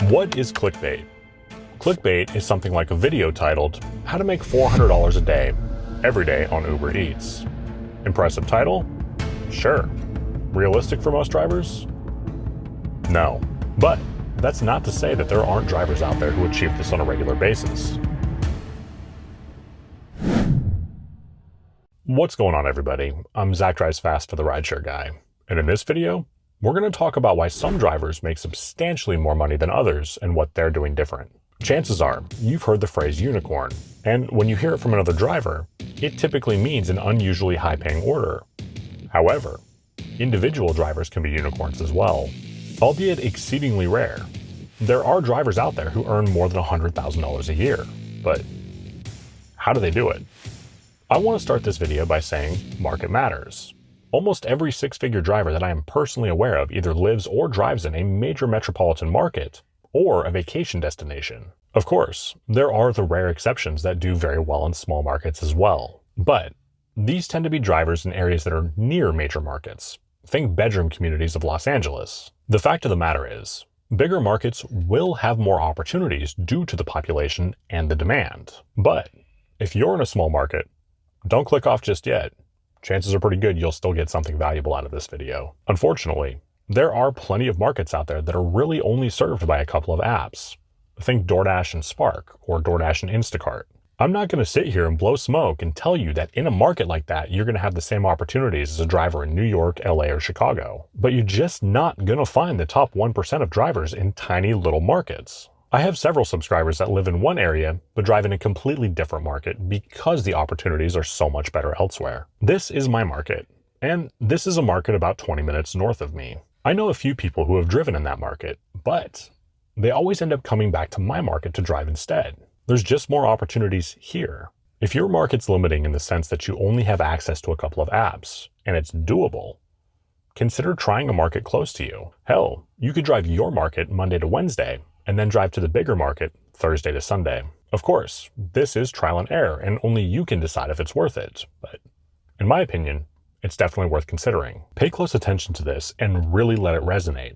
What is clickbait? Clickbait is something like a video titled, "How to Make $400 a Day, Every Day on Uber Eats." Impressive title? Sure. Realistic for most drivers? No. But that's not to say that there aren't drivers out there who achieve this on a regular basis. What's going on, everybody? I'm Zach Drives Fast for the RideShare Guy. And in this video, we're going to talk about why some drivers make substantially more money than others and what they're doing different. Chances are, you've heard the phrase unicorn, and when you hear it from another driver, it typically means an unusually high-paying order. However, individual drivers can be unicorns as well, albeit exceedingly rare. There are drivers out there who earn more than $100,000 a year, but how do they do it? I want to start this video by saying market matters. Almost every six-figure driver that I am personally aware of either lives or drives in a major metropolitan market or a vacation destination. Of course, there are the rare exceptions that do very well in small markets as well, but these tend to be drivers in areas that are near major markets. Think bedroom communities of Los Angeles. The fact of the matter is, bigger markets will have more opportunities due to the population and the demand. But if you're in a small market, don't click off just yet. Chances are pretty good you'll still get something valuable out of this video. Unfortunately, there are plenty of markets out there that are really only served by a couple of apps. Think DoorDash and Spark, or DoorDash and Instacart. I'm not going to sit here and blow smoke and tell you that in a market like that, you're going to have the same opportunities as a driver in New York, LA, or Chicago. But you're just not going to find the top 1% of drivers in tiny little markets. I have several subscribers that live in one area, but drive in a completely different market because the opportunities are so much better elsewhere. This is my market, and this is a market about 20 minutes north of me. I know a few people who have driven in that market, but they always end up coming back to my market to drive instead. There's just more opportunities here. If your market's limiting in the sense that you only have access to a couple of apps, and it's doable, consider trying a market close to you. Hell, you could drive your market Monday to Wednesday, and then drive to the bigger market Thursday to Sunday. Of course, this is trial and error, and only you can decide if it's worth it. But in my opinion, it's definitely worth considering. Pay close attention to this and really let it resonate.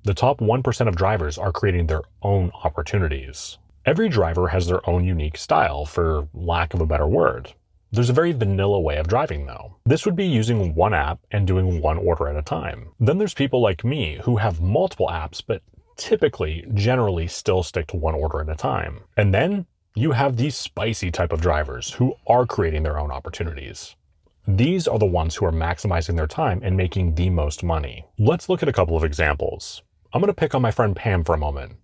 The top 1% of drivers are creating their own opportunities. Every driver has their own unique style, for lack of a better word. There's a very vanilla way of driving though. This would be using one app and doing one order at a time. Then there's people like me who have multiple apps, but typically, generally still stick to one order at a time. And then you have these spicy type of drivers who are creating their own opportunities. These are the ones who are maximizing their time and making the most money. Let's look at a couple of examples. I'm going to pick on my friend Pam for a moment.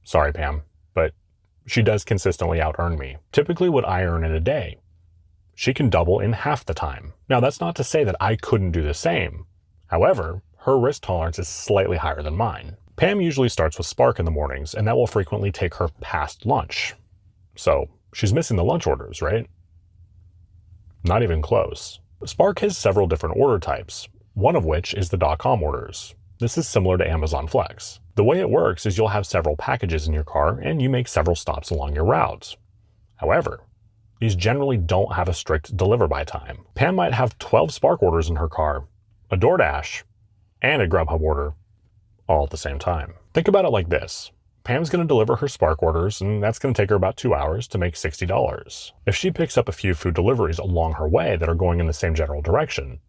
Sorry, Pam, but she does consistently out-earn me. Typically what I earn in a day, she can double in half the time. Now, that's not to say that I couldn't do the same. However, her risk tolerance is slightly higher than mine. Pam usually starts with Spark in the mornings, and that will frequently take her past lunch. So she's missing the lunch orders, right? Not even close. Spark has several different order types, one of which is the .com orders. This is similar to Amazon Flex. The way it works is you'll have several packages in your car, and you make several stops along your routes. However, these generally don't have a strict deliver by time. Pam might have 12 Spark orders in her car, a DoorDash, and a Grubhub order, all at the same time. Think about it like this. Pam's going to deliver her Spark orders, and that's going to take her about 2 hours to make $60. If she picks up a few food deliveries along her way that are going in the same general direction,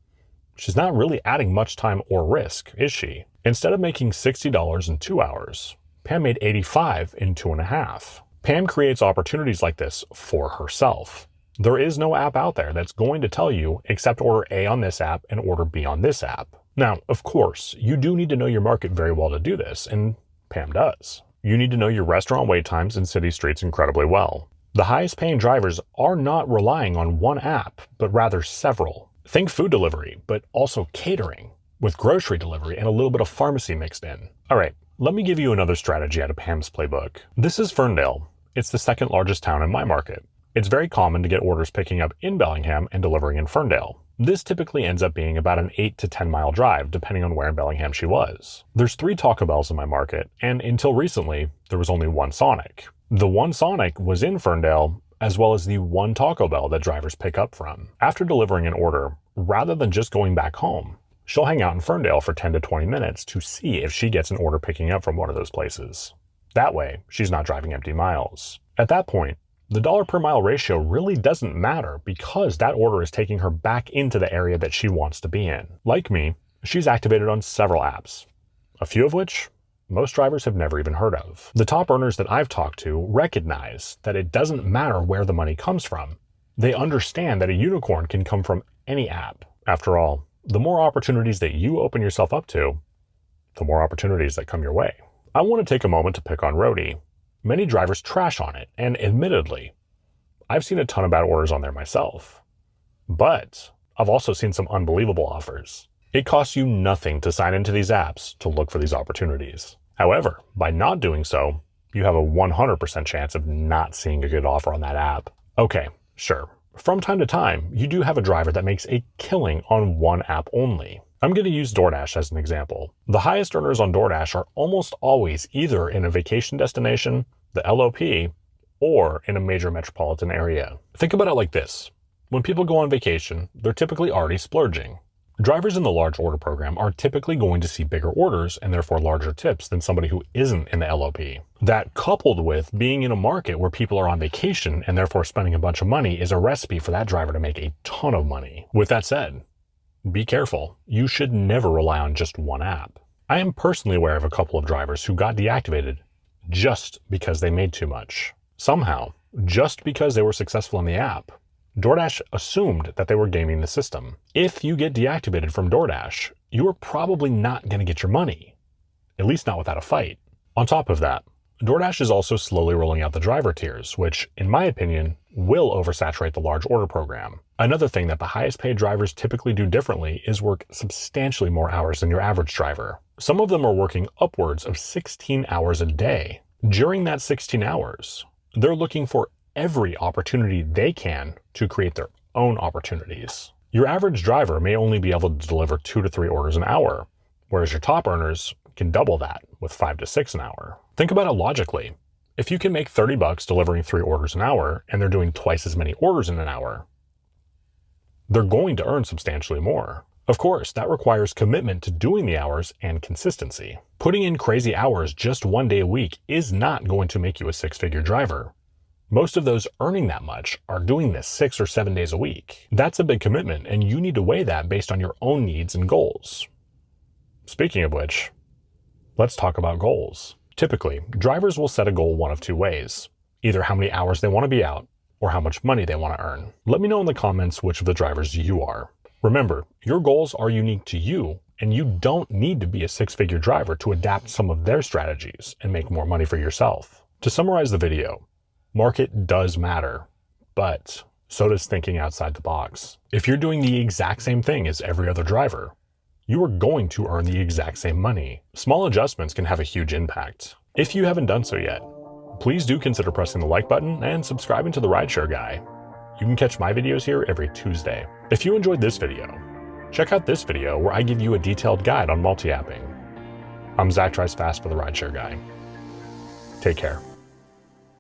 she's not really adding much time or risk, is she? Instead of making $60 in 2 hours, Pam made $85 in 2.5. Pam creates opportunities like this for herself. There is no app out there that's going to tell you, accept order A on this app and order B on this app. Now, of course, you do need to know your market very well to do this, and Pam does. You need to know your restaurant wait times and city streets incredibly well. The highest paying drivers are not relying on one app, but rather several. Think food delivery, but also catering, with grocery delivery and a little bit of pharmacy mixed in. All right, let me give you another strategy out of Pam's playbook. This is Ferndale. It's the second largest town in my market. It's very common to get orders picking up in Bellingham and delivering in Ferndale. This typically ends up being about an 8 to 10 mile drive, depending on where in Bellingham she was. There's 3 Taco Bells in my market, and until recently, there was only one Sonic. The one Sonic was in Ferndale, as well as the one Taco Bell that drivers pick up from. After delivering an order, rather than just going back home, she'll hang out in Ferndale for 10 to 20 minutes to see if she gets an order picking up from one of those places. That way, she's not driving empty miles. At that point, the dollar per mile ratio really doesn't matter because that order is taking her back into the area that she wants to be in. Like me, she's activated on several apps, a few of which most drivers have never even heard of. The top earners that I've talked to recognize that it doesn't matter where the money comes from. They understand that a unicorn can come from any app. After all, the more opportunities that you open yourself up to, the more opportunities that come your way. I want to take a moment to pick on Roadie. Many drivers trash on it, and admittedly, I've seen a ton of bad orders on there myself. But I've also seen some unbelievable offers. It costs you nothing to sign into these apps to look for these opportunities. However, by not doing so, you have a 100% chance of not seeing a good offer on that app. Okay, sure. From time to time, you do have a driver that makes a killing on one app only. I'm going to use DoorDash as an example. The highest earners on DoorDash are almost always either in a vacation destination, the LOP, or in a major metropolitan area. Think about it like this. When people go on vacation, they're typically already splurging. Drivers in the large order program are typically going to see bigger orders and therefore larger tips than somebody who isn't in the LOP. That, coupled with being in a market where people are on vacation and therefore spending a bunch of money, is a recipe for that driver to make a ton of money. With that said, be careful. You should never rely on just one app. I am personally aware of a couple of drivers who got deactivated just because they made too much. Somehow, just because they were successful in the app, DoorDash assumed that they were gaming the system. If you get deactivated from DoorDash, you are probably not going to get your money, at least not without a fight. On top of that, DoorDash is also slowly rolling out the driver tiers, which, in my opinion, will oversaturate the large order program. Another thing that the highest paid drivers typically do differently is work substantially more hours than your average driver. Some of them are working upwards of 16 hours a day. During that 16 hours, they're looking for every opportunity they can to create their own opportunities. Your average driver may only be able to deliver 2 to 3 orders an hour, whereas your top earners can double that with 5 to 6 an hour. Think about it logically. If you can make $30 delivering 3 orders an hour and they're doing twice as many orders in an hour, they're going to earn substantially more. Of course, that requires commitment to doing the hours and consistency. Putting in crazy hours just 1 day a week is not going to make you a 6-figure driver. Most of those earning that much are doing this 6 or 7 days a week. That's a big commitment, and you need to weigh that based on your own needs and goals. Speaking of which, let's talk about goals. Typically, drivers will set a goal one of 2 ways. Either how many hours they want to be out, or how much money they want to earn. Let me know in the comments which of the drivers you are. Remember, your goals are unique to you, and you don't need to be a 6-figure driver to adapt some of their strategies and make more money for yourself. To summarize the video, market does matter, but so does thinking outside the box. If you're doing the exact same thing as every other driver, you are going to earn the exact same money. Small adjustments can have a huge impact. If you haven't done so yet, please do consider pressing the like button and subscribing to the RideShare Guy. You can catch my videos here every Tuesday. If you enjoyed this video, check out this video where I give you a detailed guide on multi-apping. I'm Zach Drives Fast for the RideShare Guy. Take care.